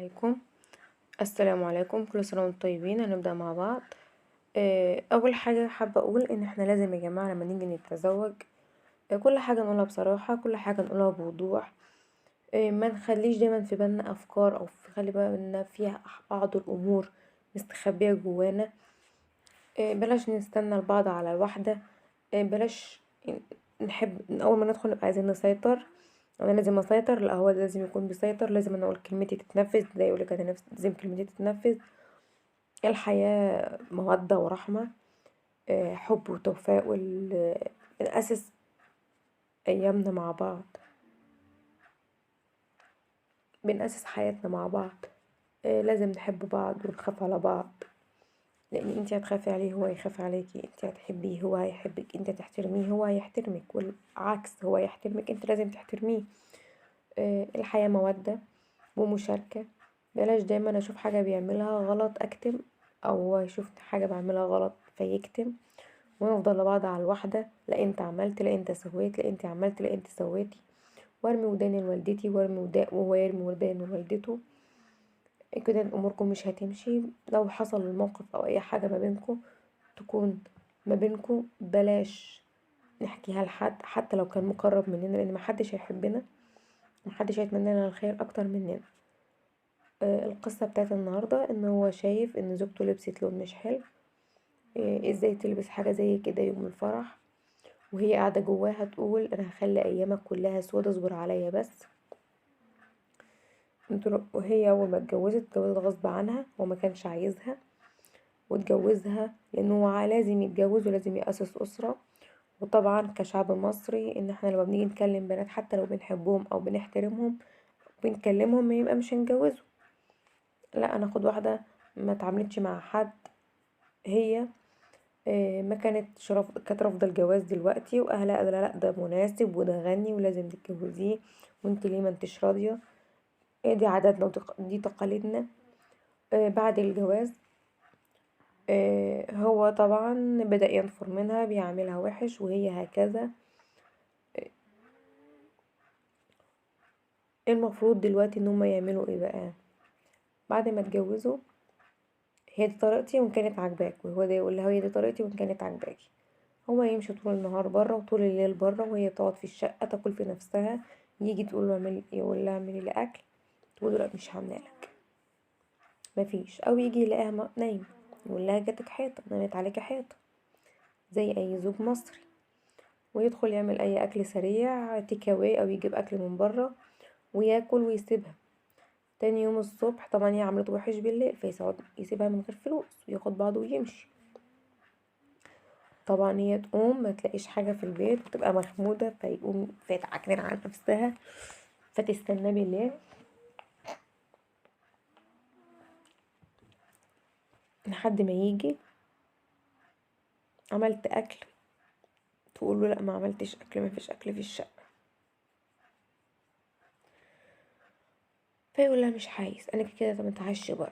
عليكم. السلام عليكم، كل سنة وانتم طيبين. هنبدأ مع بعض. أول حاجة حابة أقول إن احنا لازم يا جماعة لما نيجي نتزوج كل حاجة نقولها بصراحة، كل حاجة نقولها بوضوح. ما نخليش دايما في بالنا أفكار أو خلي بالنا فيها بعض الأمور مستخبية جوانا. بلاش نستنى البعض على الواحدة. بلاش نحب أول ما ندخل نبقى عايزين نسيطر. انا لازم اسيطر، لا هو لازم يكون بيسيطر، لازم انا اقول كلمتي تتنفذ، ده يقولك انا لازم كلمتي تتنفذ. الحياة مودة ورحمة، حب وتوفاء بنأسس ايامنا مع بعض، بنأسس حياتنا مع بعض. لازم نحب بعض ونخاف على بعض، لان انتي هتخافي عليه هو هيخاف عليكي، انتي هتحبيه هو هيحبك، انتي هتحترميه هو هيحترمك، والعكس هو يحترمك انتي لازم تحترميه. الحياة مودة ومشاركة. بلاش دايما اشوف حاجة بيعملها غلط اكتم، او هو يشوف حاجة بعملها غلط فيكتم، ونفضل لبعض على الواحدة، لا انت عملت، لا انت سويت، لا انت عملت، لا انت سويتي، وارمي وداني لوالدتي وهو يرمي ودانه لوالدته. كده اموركم مش هتمشي. لو حصل الموقف او اي حاجة ما بينكم تكون ما بينكم، بلاش نحكيها لحد حتى لو كان مقرب مننا، لان محدش هيحبنا، محدش هيتمنى لنا الخير اكتر مننا. القصة بتاعت النهاردة ان هو شايف ان زوجته لبست لون مش حلو. ازاي تلبس حاجة زي كده يوم الفرح وهي قاعدة جواها تقول انا هخلي ايامك كلها سود، اصبر عليا بس. وهي اول ما اتجوزت غصب عنها، وما كانش عايزها واتجوزها لانه هو لازم يتجوز ولازم يأسس أسرة. وطبعا كشعب مصري ان احنا لما بنيجي نكلم بنات حتى لو بنحبهم او بنحترمهم بنكلمهم ما يبقى مش هنجوزه، لا انا اخد واحدة ما اتعاملتش مع حد. هي ما كانت رافضة الجواز دلوقتي، واهلها قالوا لا ده مناسب وده غني ولازم تتجوزيه، وانت ليه ما انتش راضية. دي عاداتنا دي تقاليدنا. بعد الجواز هو طبعا بدأ ينفر منها، بيعملها وحش وهي هكذا. المفروض دلوقتي ان هما يعملوا ايه بقى بعد ما اتجوزوا؟ هي دي طريقتي وان كانت عاجباك، وهو ده يقول لها هي دي طريقتي وان كانت عاجباكي. هو يمشي طول النهار بره وطول الليل بره، وهي تقعد في الشقة تاكل في نفسها. يجي يقول لها اعملي لي اكل، تقول له لا مش هعملك، مفيش. او يجي يلاقيها نايمة يقول لها جاتك حيطة، نامت عليك حيطة، زي اي زوج مصري. ويدخل يعمل اي اكل سريع تيك اواي او يجيب اكل من بره وياكل ويسيبها. تاني يوم الصبح طبعا هي عملته وحش بالليل فيساعد يسيبها من غير فلوس وياخد بعضه ويمشي. طبعا هي تقوم ما تلاقيش حاجة في البيت وتبقى مخمودة، فيقوم فيتعكنن على نفسها فتستنى بالليل لحد ما يجي عملت اكل، تقول له لا ما عملتش اكل، ما فيش اكل في الشقة. فيقول لها مش عايز، انا كده متعشي بره،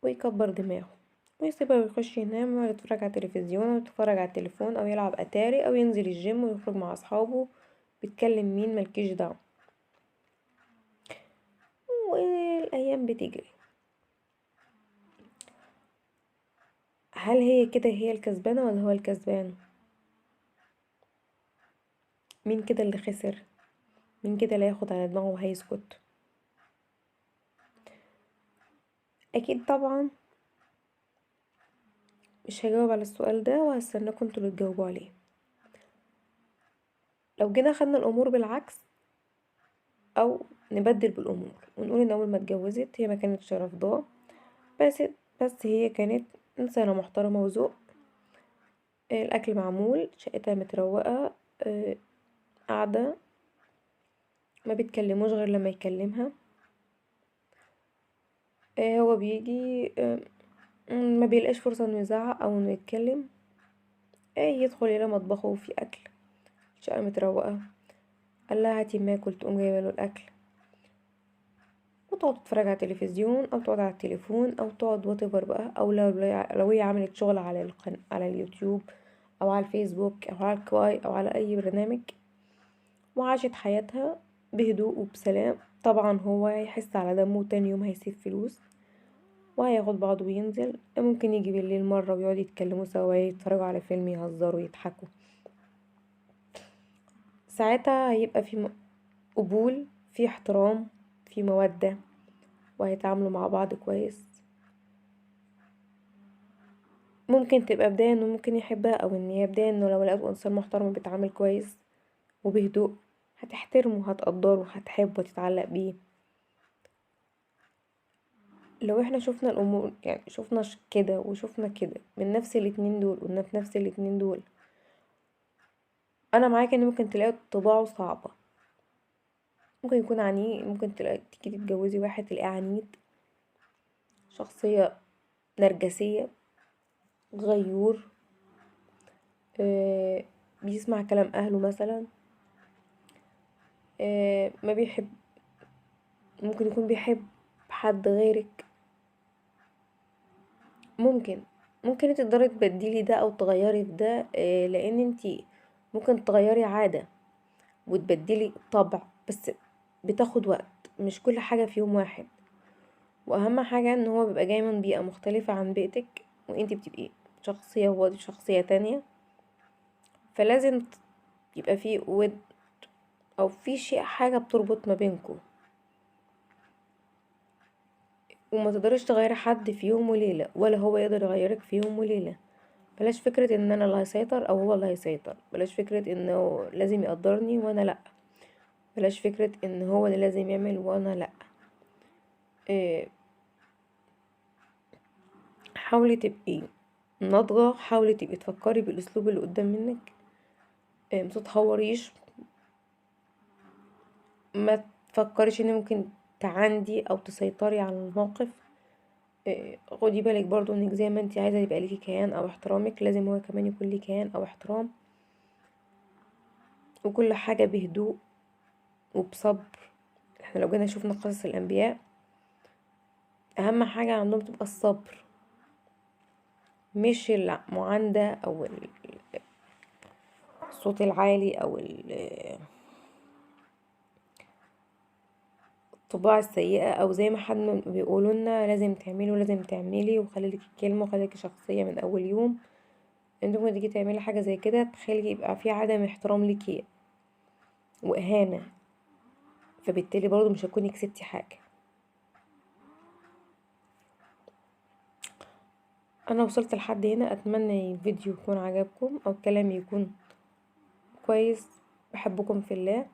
ويكبر دماغه ويسيبها ويخش ينام ويقعد يتفرج على التلفزيون ويتفرج على التليفون او يلعب اتاري او ينزل الجيم ويخرج مع اصحابه. بيتكلم مين؟ ملكيش دعوه. والايام بتجري. هل هي كده هي الكسبانه ولا هو الكسبان؟ مين كده اللي خسر؟ مين كده اللي هياخد على دماغه وهيسكت؟ اكيد طبعا مش هجاوب على السؤال ده، وهستناكم انتوا اللي تجاوبوا عليه. لو جينا خدنا الامور بالعكس، او نبدل بالامور ونقول ان اول ما اتجوزت هي ما كانتش رافضاه، بس بس هي كانت انسانه محترمه وذوق. الاكل معمول، شقتها متروقه، قاعده ما بيتكلموش غير لما يكلمها. هو بيجي ما بيلقاش فرصه انه يزعق او انه يتكلم. يدخل يلاقي مطبخه وفي اكل، شقه متروقه، قال لها هاتي ما اكل، تقوم جايبه له الاكل وتقعد تتفرج على التلفزيون او تقعد على التليفون او تقعد واتيفر بقى. او لو هي عملت شغل على اليوتيوب او على الفيسبوك او على الكواي او على اي برنامج وعاشت حياتها، بهدوء وبسلام. طبعا هو هيحس على دمه، وتاني يوم هيسيب فلوس وهياخد بعضه وينزل. ممكن يجي بالليل مرة ويقعدوا يتكلموا سوا، يتفرجوا على فيلم، يهزروا، يضحكوا. ساعتها هيبقى في قبول، في احترام، في مودة، وهيتعاملوا مع بعض كويس. ممكن تبقى بداية انه ممكن يحبها، او ان هي بداية انه لو لقيته انسان محترم بيتعامل كويس وبهدوء، هتحترمه، هتقدره، هتحبه، وتتعلق بيه. لو احنا شفنا الامور، يعني شفنا كده وشفنا كده من نفس الاتنين دول، قلنا في نفس الاتنين دول، انا معاك ان ممكن تلاقي طباعه صعبة، ممكن يكون عنيد، ممكن تلاقي تيجي تتجوزي واحد تلاقيه عنيد، شخصية نرجسية، غيور، بيسمع كلام اهله مثلا، ما بيحب، ممكن يكون بيحب حد غيرك. ممكن انت تقدري تبدلي ده او تغيري في ده، لان انت ممكن تغيري عادة وتبدلي طبع، بس بتاخد وقت، مش كل حاجة في يوم واحد. واهم حاجة ان هو بيبقى جاي من بيئة مختلفة عن بيئتك، وانت بتبقي شخصية وهو شخصية تانية، فلازم يبقى في ود، او في شيء، حاجة بتربط ما بينكم. وما تقدريش تغيري حد في يوم وليلة، ولا هو يقدر يغيرك في يوم وليلة. بلاش فكرة ان انا اللي هيسيطر او هو اللي هيسيطر، بلاش فكرة انه لازم يقدرني وانا لا، بلاش فكرة ان هو اللي لازم يعمل وانا لا. إيه، حاولي تبقي ناضجة، حاولي تبقي تفكري بالاسلوب اللي قدام منك. متتهوريش، ما تفكريش ان ممكن تعندي او تسيطري على الموقف. خدي بالك برضو انك زي ما انت عايزة يبقى ليكي كيان او احترامك، لازم هو كمان يكون ليه كيان او احترام، وكل حاجة بهدوء وبصبر. احنا لو جينا شوفنا قصص الانبياء، اهم حاجة عندهم تبقى الصبر، مش المعاندة او الصوت العالي او الطباع السيئة، او زي ما حد بيقولوا لنا لازم تعملي ولازم تعملي، وخلي لك الكلمة وخلي لك شخصية من اول يوم. انت ممكن تيجي تعملي حاجة زي كده تخلي يبقى في عدم احترام ليكي واهانة، فبالتالي برضو مش هتكوني كسبتي حاجة. انا وصلت لحد هنا، اتمنى الفيديو يكون عجبكم او كلامي يكون كويس. بحبكم في الله،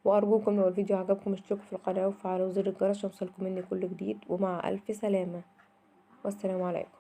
وارجوكم لو الفيديو عجبكم اشتركوا في القناة وفعلوا زر الجرس عشان يوصلكم مني كل جديد. ومع الف سلامة، والسلام عليكم.